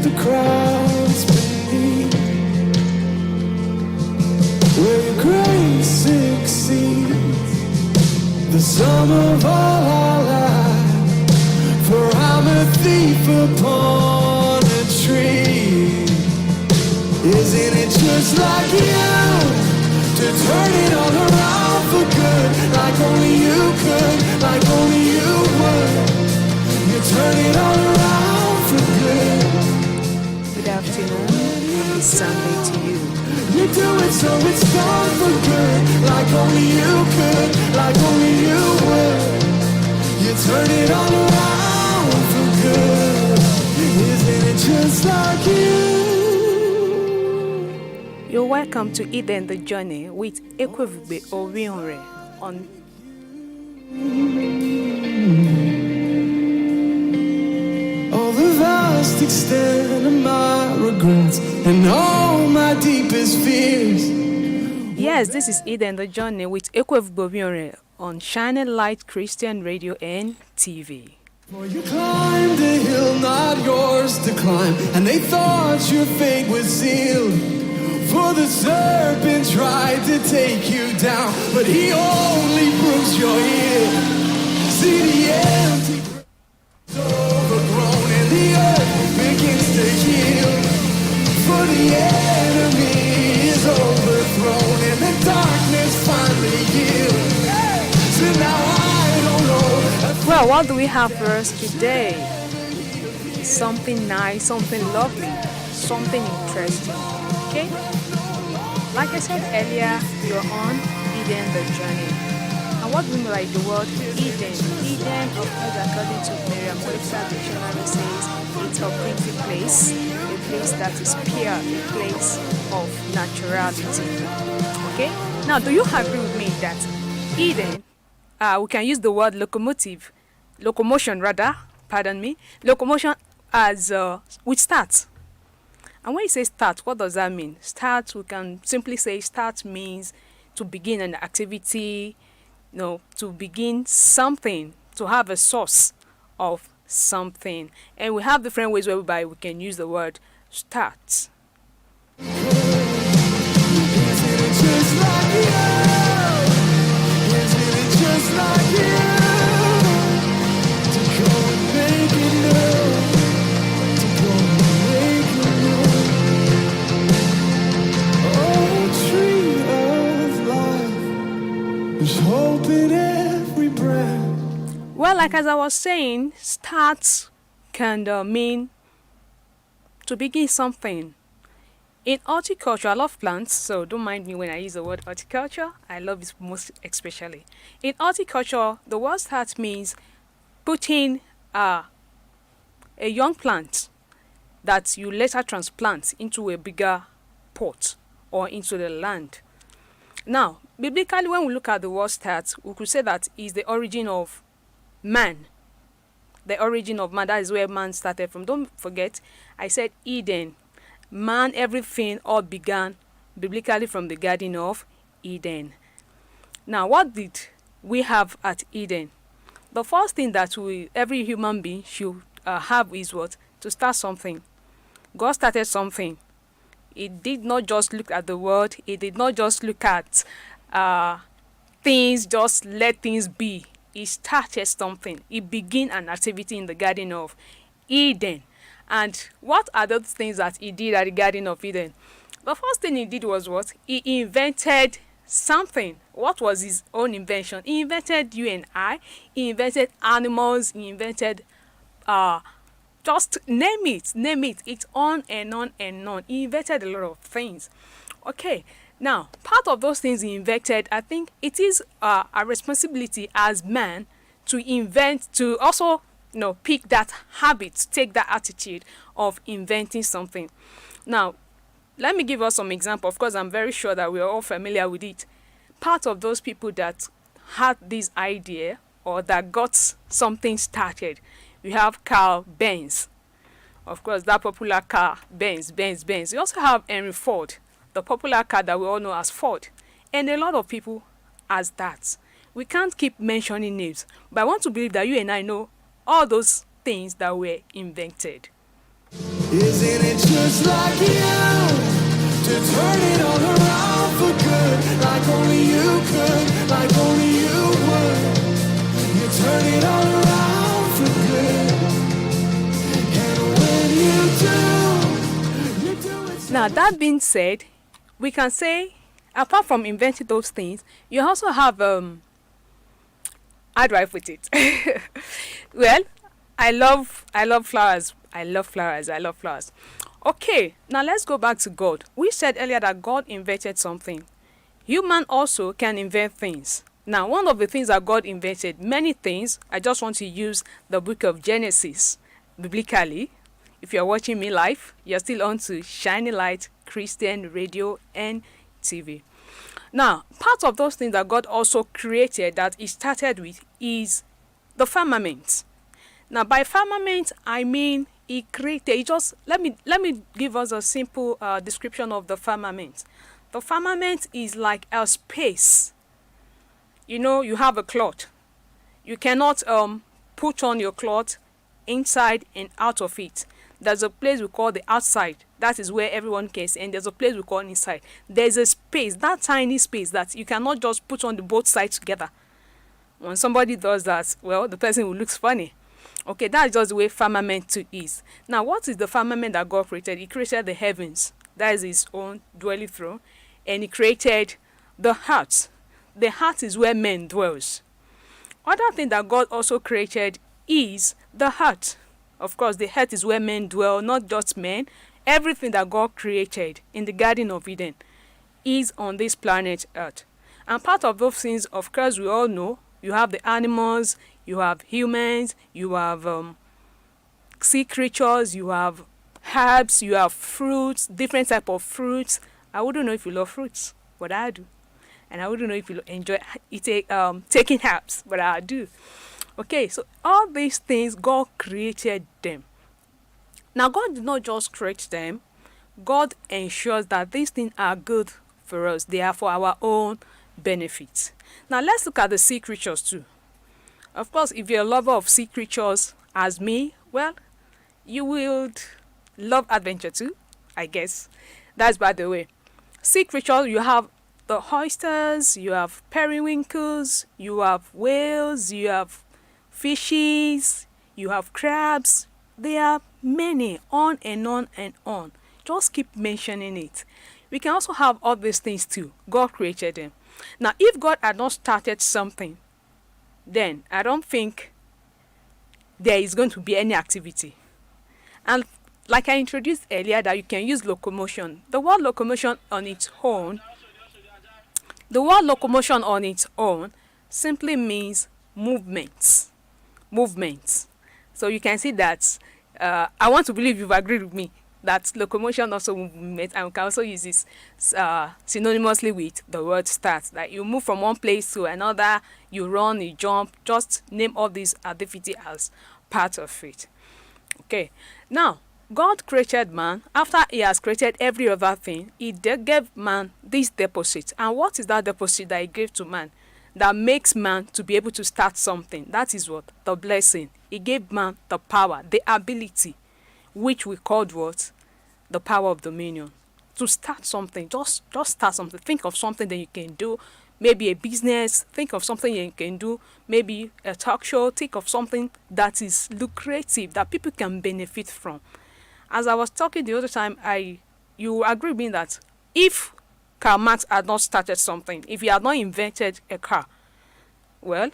the crowds beneath, where your grace succeeds, the sum of all our lives. For I'm a thief upon a tree. Isn't it just like you to turn it all around for good, like only you could, like only you would? You turn it all around for good. Good afternoon. Happy Sunday to you. You do it so it's done for good, like only you could, like only you would. You turn it all around for good. Isn't it just like you? You're welcome to Eden the Journey with Ekwevugbe Ophiohonren on all the vast extent of my regrets and all my deepest fears. Yes, this is Eden the Journey with Ekwevugbe Ophiohonren on Shining Light Christian Radio and TV. For you climbed a hill not yours to climb, and they thought your fate was sealed. For the serpent tried to take you down, but he only bruised your heel. See the empty grave's overgrown and the earth begins to heal. For the enemy is overthrown and the darkness finally yields. So now I don't know. Well, what do we have for us today? Something nice, something lovely, something interesting. Okay? Like I said earlier, you're on Eden the Journey. And what do we mean by the word Eden? Eden, of course, according to Merriam-Webster dictionary, says it's a pretty place, a place that is pure, a place of naturality. Okay? Now, do you agree with me that Eden, we can use the word locomotion, locomotion as with start. And when you say start, what does that mean? Start, we can simply say start means to begin an activity, to begin something, to have a source of something. And we have different ways whereby we can use the word start. Well, like as I was saying, start can mean to begin something. In horticulture, I love plants, so don't mind me when I use the word horticulture. I love it most especially. In horticulture, the word start means putting a young plant that you later transplant into a bigger pot or into the land. Now, biblically, when we look at the word start, we could say that is the origin of man. The origin of man, that is where man started from. Don't forget, I said Eden. Man, everything all began biblically from the Garden of Eden. Now, what did we have at Eden? The first thing that every human being should have is what? To start something. God started something. It did not just look at the world. It did not just look at things, just let things be. He started something. He began an activity in the Garden of Eden. And what are those things that he did at the Garden of Eden? The first thing he did was what? He invented something. What was his own invention? He invented you and I. He invented animals. He invented, just name it. It's on and on and on. He invented a lot of things. Okay. Now, part of those things he invented, I think it is a responsibility as man to invent, to also, pick that habit, take that attitude of inventing something. Now, let me give us some example. Of course, I'm very sure that we are all familiar with it. Part of those people that had this idea or that got something started, we have Carl Benz. Of course, that popular car, Benz. We also have Henry Ford, the popular car that we all know as Ford, and a lot of people as that. We can't keep mentioning names, but I want to believe that you and I know all those things that were invented. Isn't it just like you to turn it all around for good, like only you could, like only you would. You turn it all around for good, and when you do it. Now, that being said, we can say, apart from inventing those things, you also have how do I put it? Well, I love flowers. I love flowers. Okay, now let's go back to God. We said earlier that God invented something. Human also can invent things. Now, one of the things that God invented, many things, I just want to use the book of Genesis biblically. If you're watching me live, you're still on to Shining Light Christian Radio and TV. Now, part of those things that God also created that He started with is the firmament. Now, by firmament, I mean He created. Let me give us a simple description of the firmament. The firmament is like a space. You know, you have a cloth. You cannot put on your cloth inside and out of it. There's a place we call the outside. That is where everyone can see. And there's a place we call inside. There's a space, that tiny space that you cannot just put on the both sides together. When somebody does that, well, the person will look funny. Okay, that's just the way firmament is. Now, what is the firmament that God created? He created the heavens. That is His own dwelling throne. And He created the heart. The heart is where man dwells. Other thing that God also created is the heart. Of course, the heart is where men dwell, not just men. Everything that God created in the Garden of Eden is on this planet Earth. And part of those things, of course, we all know. You have the animals, you have humans, you have sea creatures, you have herbs, you have fruits, different type of fruits. I wouldn't know if you love fruits, but I do. And I wouldn't know if you enjoy taking herbs, but I do. Okay, so all these things, God created them. Now, God did not just create them. God ensures that these things are good for us. They are for our own benefit. Now, let's look at the sea creatures too. Of course, if you're a lover of sea creatures as me, well, you will love adventure too, I guess. That's by the way. Sea creatures, you have the oysters, you have periwinkles, you have whales, you have fishes, you have crabs. There are many, on and on and on. Just keep mentioning it. We can also have all these things too. God created them. Now, if God had not started something, then I don't think there is going to be any activity. And like I introduced earlier, that you can use locomotion. The word locomotion on its own simply means movements. So you can see that I want to believe you've agreed with me that locomotion also movement, and we can also use this synonymously with the word start. That you move from one place to another, you run, you jump. Just name all these activity as part of it. Okay. Now, God created man. After He has created every other thing, He gave man this deposit. And what is that deposit that He gave to man that makes man to be able to start something? That is what? The blessing. He gave man the power, the ability, which we called what? The power of dominion. To start something. Just start something. Think of something that you can do. Maybe a business. Think of something you can do. Maybe a talk show. Think of something that is lucrative, that people can benefit from. As I was talking the other time, you agree with me that if Karl Marx had not started something, if he had not invented a car, well,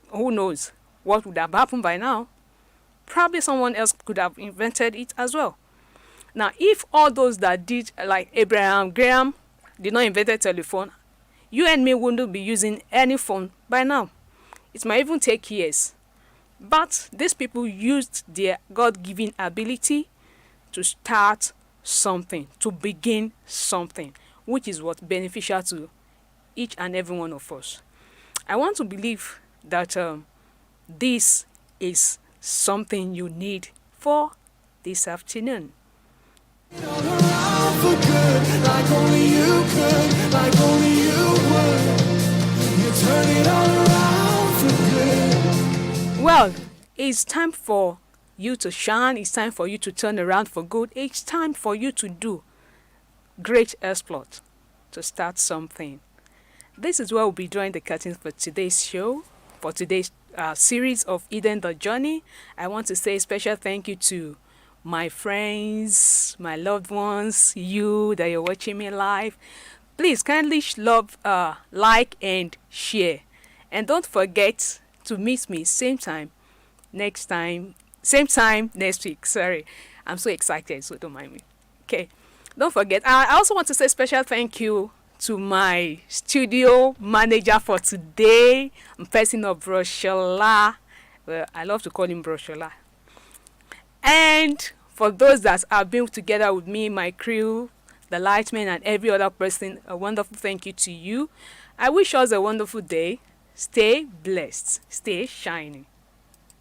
who knows what would have happened by now? Probably someone else could have invented it as well. Now, if all those that did, like Abraham Graham, did not invent a telephone, you and me wouldn't be using any phone by now. It might even take years. But these people used their God-given ability to start something, to begin something, which is what beneficial to each and every one of us. I want to believe that this is something you need for this afternoon. Well, it's time for you to shine. It's time for you to turn around for good. It's time for you to do great exploit, to start something. This is where we'll be drawing the curtains for today's show, for today's series of Eden the Journey. I want to say a special thank you to my friends, my loved ones, you that you're watching me live. Please kindly love, like, and share. And don't forget to meet me same time next week. Sorry, I'm so excited, so don't mind me. Okay, don't forget. I also want to say special thank you to my studio manager for today. I'm person of Broshola. Well, I love to call him Broshola. And for those that have been together with me, my crew, the lightmen, and every other person, a wonderful thank you to you. I wish us a wonderful day. Stay blessed. Stay shining.